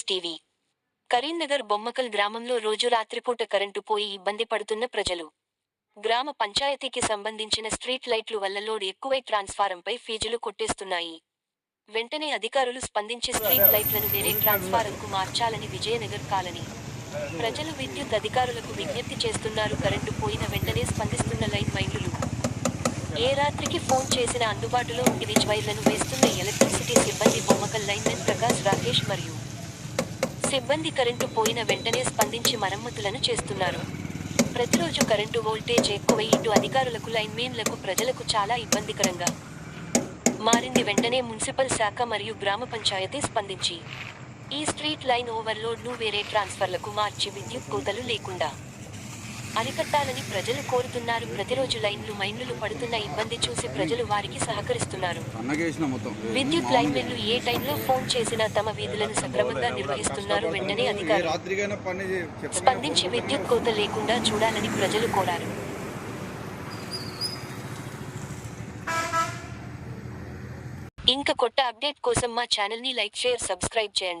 TV Karimnagar Bommakal గ్రామంలో రోజు రాత్రిపూట కరెంటు పోయి ఇబ్బంది పడుతున్న ప్రజలు. గ్రామ పంచాయతీకి సంబంధించిన స్ట్రీట్ లైట్లు వల్ల లోడ్ ఎక్కువై ట్రాన్స్ఫారంపై ఫీజులు కొట్టేస్తున్నాయి. వెంటనే అధికారులు స్పందించి స్ట్రీట్ లైట్లను వేరే ట్రాన్స్ఫారంకు మార్చాలని విజయనగర్ కాలనీ ప్రజలు విద్యుత్ అధికారులకు విజ్ఞప్తి చేస్తున్నారు. కరెంటు పోయిన వెంటనే స్పందిస్తున్న లైన్ మైన్లు. ఏ రాత్రికి ఫోన్ చేసినా అందుబాటులో ఉండి విజ్ వైర్లను వేస్తున్న ఎలక్ట్రిసిటీ సిబ్బంది. బొమ్మకల్ లైన్మెన్ ప్రకాష్, రాకేష్ మరియు సిబ్బంది కరెంటు పోయిన వెంటనే స్పందించి మరమ్మతులను చేస్తున్నారు. ప్రతిరోజు కరెంటు వోల్టేజ్ ఎక్కువై ఇటు అధికారులకు, లైన్మెన్లకు, ప్రజలకు చాలా ఇబ్బందికరంగా మారింది. వెంటనే మున్సిపల్ శాఖ మరియు గ్రామ పంచాయతీ స్పందించి ఈ స్ట్రీట్ లైన్ ఓవర్లోడ్ను వేరే ట్రాన్స్ఫర్లకు మార్చి విద్యుత్ కోతలు లేకుండా అరికట్టాలని ప్రజలు కోరుతున్నారు. ప్రతిరోజు మైన్లు పడుతున్న ఇబ్బంది చూసి ప్రజలు వారికి సహకరిస్తున్నారు. విద్యుత్ లైన్మెన్లు ఏ టైంలో ఫోన్ చేసినా తమ విధులను సక్రమంగా నిర్వహిస్తున్నారు. వెంటనే అధికారులు స్పందించి విద్యుత్ కోత లేకుండా చూడాలని ప్రజలు కోరారు. ఇంకా కొత్త అప్డేట్ కోసం మా ఛానల్ని లైక్, షేర్, సబ్స్క్రైబ్ చేయండి.